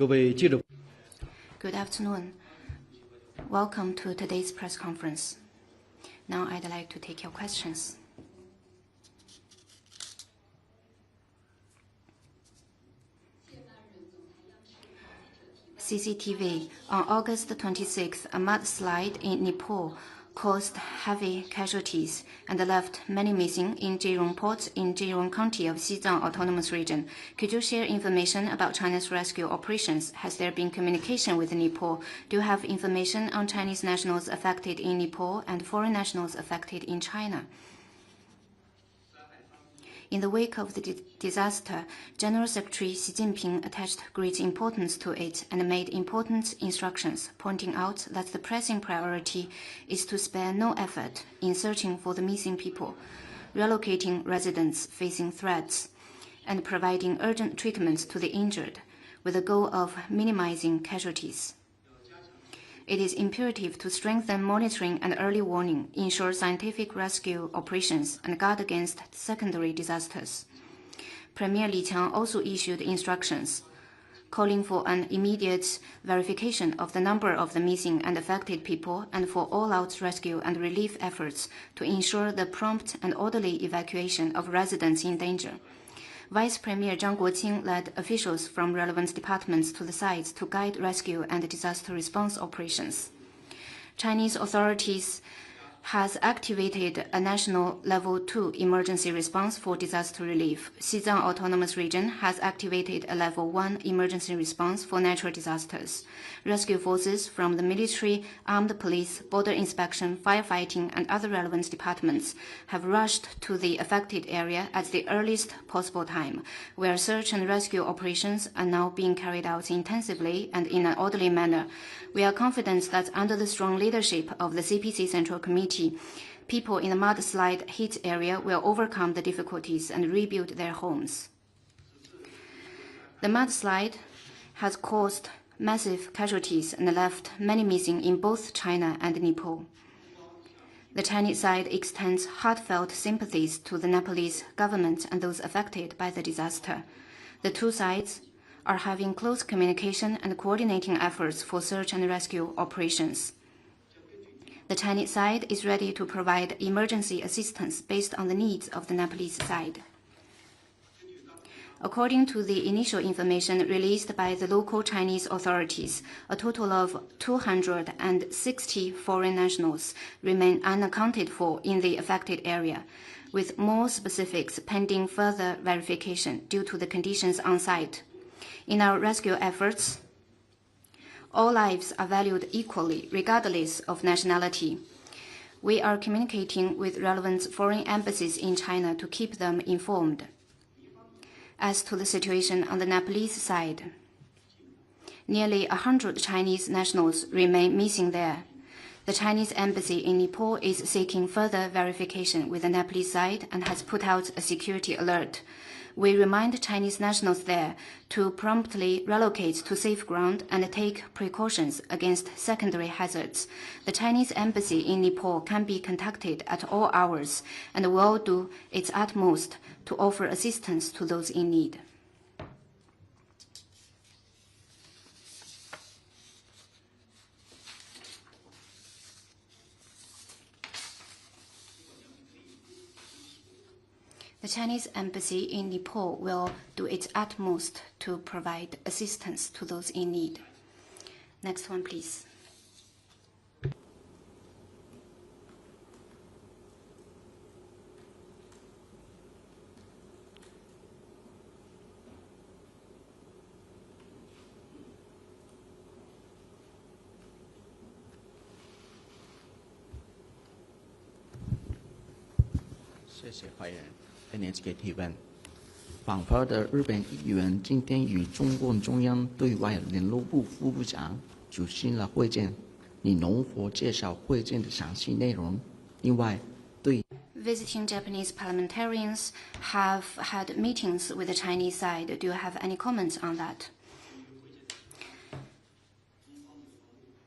Good afternoon. Welcome to today's press conference. Now I'd like to take your questions. CCTV. On August 26th, a mudslide in Nepal caused heavy casualties and left many missing in Zhejiang Port in Zhejiang County of Xizang Autonomous Region. Could you share information about China's rescue operations? Has there been communication with Nepal? Do you have information on Chinese nationals affected in Nepal and foreign nationals affected in China? In the wake of the disaster, General Secretary Xi Jinping attached great importance to it and made important instructions, pointing out that the pressing priority is to spare no effort in searching for the missing people, relocating residents facing threats, and providing urgent treatment to the injured, with the goal of minimizing casualties. It is imperative to strengthen monitoring and early warning, ensure scientific rescue operations, and guard against secondary disasters. Premier Li Qiang also issued instructions calling for an immediate verification of the number of the missing and affected people and for all-out rescue and relief efforts to ensure the prompt and orderly evacuation of residents in danger. Vice Premier Zhang Guoqing led officials from relevant departments to the sites to guide rescue and disaster response operations. Chinese authorities has activated a national Level 2 emergency response for disaster relief. Xizang Autonomous Region has activated a Level 1 emergency response for natural disasters. Rescue forces from the military, armed police, border inspection, firefighting, and other relevant departments have rushed to the affected area at the earliest possible time, where search and rescue operations are now being carried out intensively and in an orderly manner. We are confident that under the strong leadership of the CPC Central Committee, people in the mudslide hit area will overcome the difficulties and rebuild their homes. The mudslide has caused massive casualties and left many missing in both China and Nepal. The Chinese side extends heartfelt sympathies to the Nepalese government and those affected by the disaster. The two sides are having close communication and coordinating efforts for search and rescue operations. The Chinese side is ready to provide emergency assistance based on the needs of the Nepalese side. According to the initial information released by the local Chinese authorities, a total of 260 foreign nationals remain unaccounted for in the affected area, with more specifics pending further verification due to the conditions on site. In our rescue efforts, all lives are valued equally, regardless of nationality. We are communicating with relevant foreign embassies in China to keep them informed. As to the situation on the Nepalese side, nearly 100 Chinese nationals remain missing there. The Chinese embassy in Nepal is seeking further verification with the Nepalese side and has put out a security alert. We remind Chinese nationals there to promptly relocate to safe ground and take precautions against secondary hazards. The Chinese embassy in Nepal can be contacted at all hours and will do its utmost to offer assistance to those in need. The Chinese embassy in Nepal will do its utmost to provide assistance to those in need. Next one, please. NHK 提问：访华的日本议员今天与中共中央对外联络部副部长举行了会见，你能否介绍会见的详细内容？另外，对 Visiting Japanese parliamentarians have had meetings with the Chinese side. Do you have any comments on that?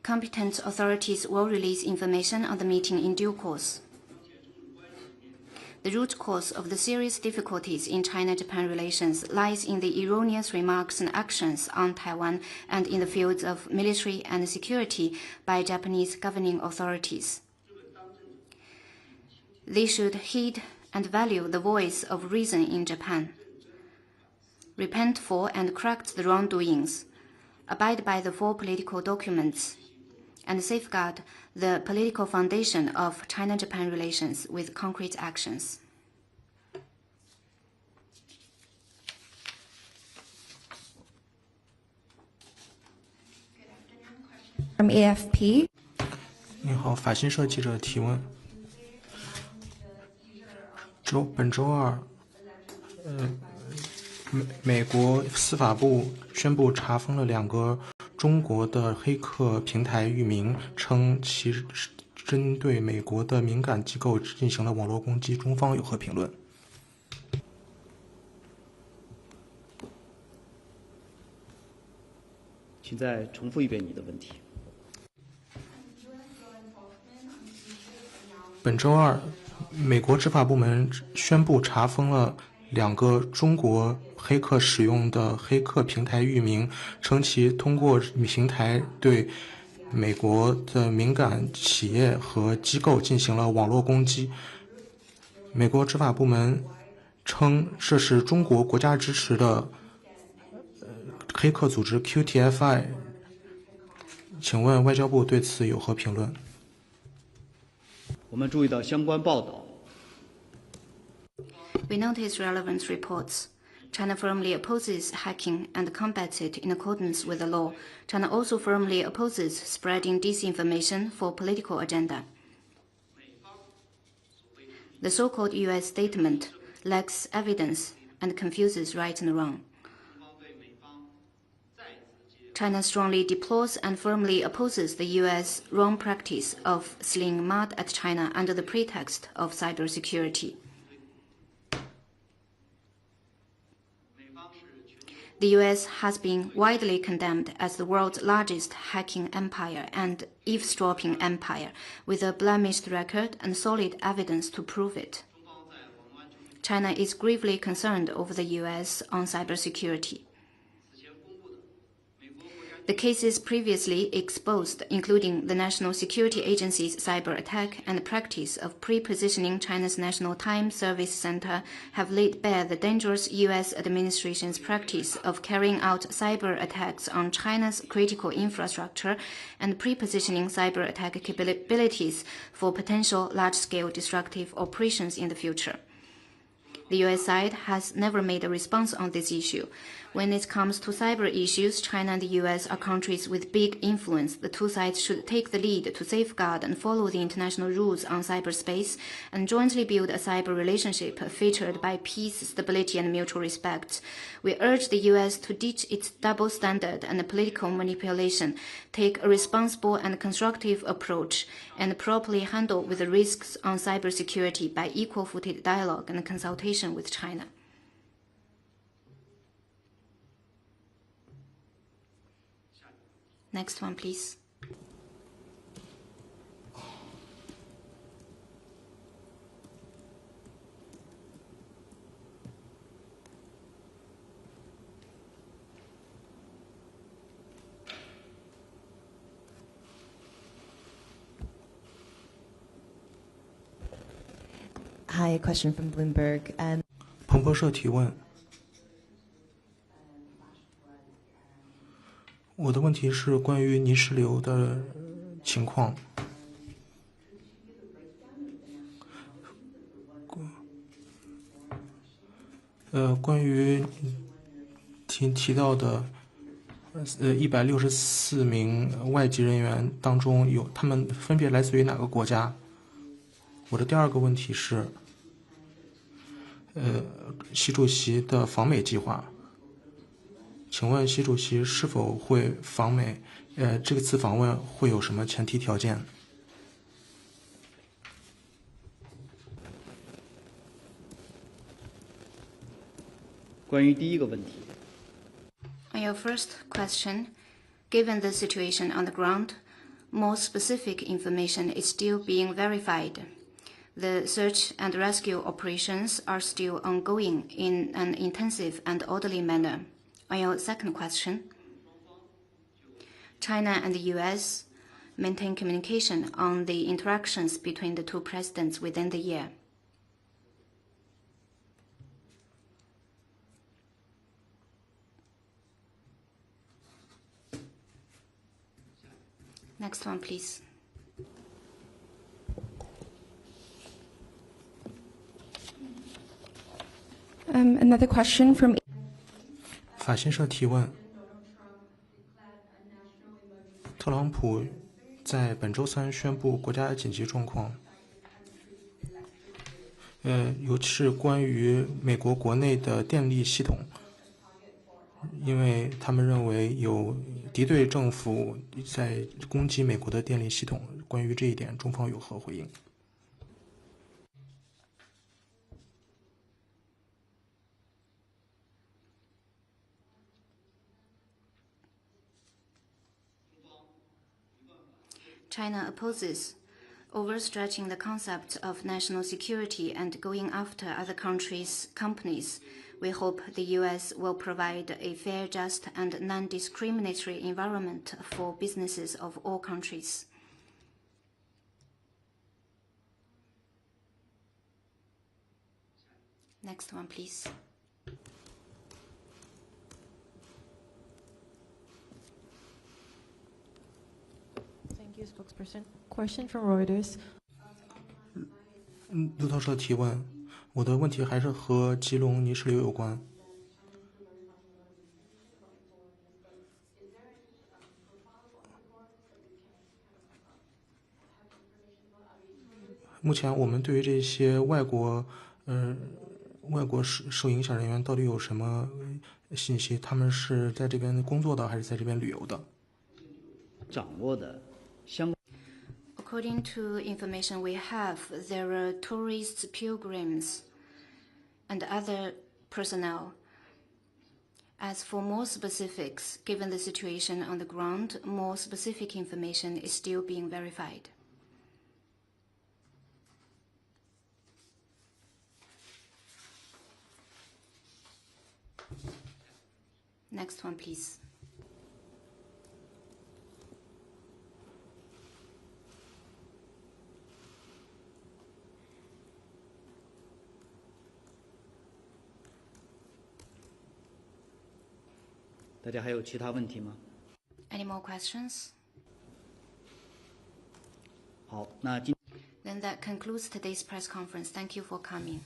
Competent authorities will release information on the meeting in due course. The root cause of the serious difficulties in China-Japan relations lies in the erroneous remarks and actions on Taiwan and in the fields of military and security by Japanese governing authorities. They should heed and value the voice of reason in Japan, repent for and correct the wrongdoings, abide by the four political documents, and safeguard the political foundation of China-Japan relations with concrete actions. From AFP. 你好，法新社记者提问。本周二，美国司法部宣布查封了2个中国的黑客平台域名，称其针对美国的敏感机构进行了网络攻击。中方有何评论？请再重复一遍你的问题。本周二，美国执法部门宣布查封了2个中国黑客使用的黑客平台域名，称其通过平台对美国的敏感企业和机构进行了网络攻击。美国执法部门称这是中国国家支持的黑客组织 QTFI， 请问外交部对此有何评论？我们注意到相关报道。We notice relevant reports. China firmly opposes hacking and combats it in accordance with the law. China also firmly opposes spreading disinformation for political agenda. The so-called U.S. statement lacks evidence and confuses right and wrong. China strongly deplores and firmly opposes the U.S. wrong practice of slinging mud at China under the pretext of cybersecurity. The U.S. has been widely condemned as the world's largest hacking empire and eavesdropping empire, with a blemished record and solid evidence to prove it. China is gravely concerned over the U.S. on cybersecurity. The cases previously exposed, including the National Security Agency's cyber attack and the practice of pre-positioning China's National Time Service Center, have laid bare the dangerous U.S. administration's practice of carrying out cyber attacks on China's critical infrastructure and pre-positioning cyber attack capabilities for potential large-scale destructive operations in the future. The U.S. side has never made a response on this issue. When it comes to cyber issues, China and the U.S. are countries with big influence. The two sides should take the lead to safeguard and follow the international rules on cyberspace and jointly build a cyber relationship featured by peace, stability, and mutual respect. We urge the U.S. to ditch its double standard and political manipulation, take a responsible and constructive approach, and properly handle with the risks on cybersecurity by equal-footed dialogue and consultation with China. Next one, please. Hi, a question from Bloomberg. 彭博社提问。我的问题是关于泥石流的情况。关于提到的164名外籍人员当中，他们分别来自于哪个国家？我的第二个问题是，习主席的访美计划。请问习主席是否会访美？这次访问会有什么前提条件？关于第一个问题。On your first question, given the situation on the ground, more specific information is still being verified. The search and rescue operations are still ongoing in an intensive and orderly manner. On your second question, China and the US maintain communication on the interactions between the two presidents within the year. Next one, please. Another question from 法新社提问：特朗普在本周三宣布国家紧急状况，尤其是关于美国国内的电力系统，因为他们认为有敌对政府在攻击美国的电力系统。关于这一点，中方有何回应？China opposes overstretching the concept of national security and going after other countries' companies. We hope the US will provide a fair, just, and non-discriminatory environment for businesses of all countries. Next one, please. Thank you, spokesperson. Question from Reuters. 路透社提问：我的问题还是和吉隆泥石流有关。目前我们对于这些外国受影响人员到底有什么信息？他们是在这边工作的，还是在这边旅游的？掌握的相关。According to information we have, there are tourists, pilgrims, and other personnel. As for more specifics, given the situation on the ground, more specific information is still being verified. Next one, please. 大家还有其他问题吗？ Any more questions? 好，那今。 Then that concludes today's press conference. Thank you for coming.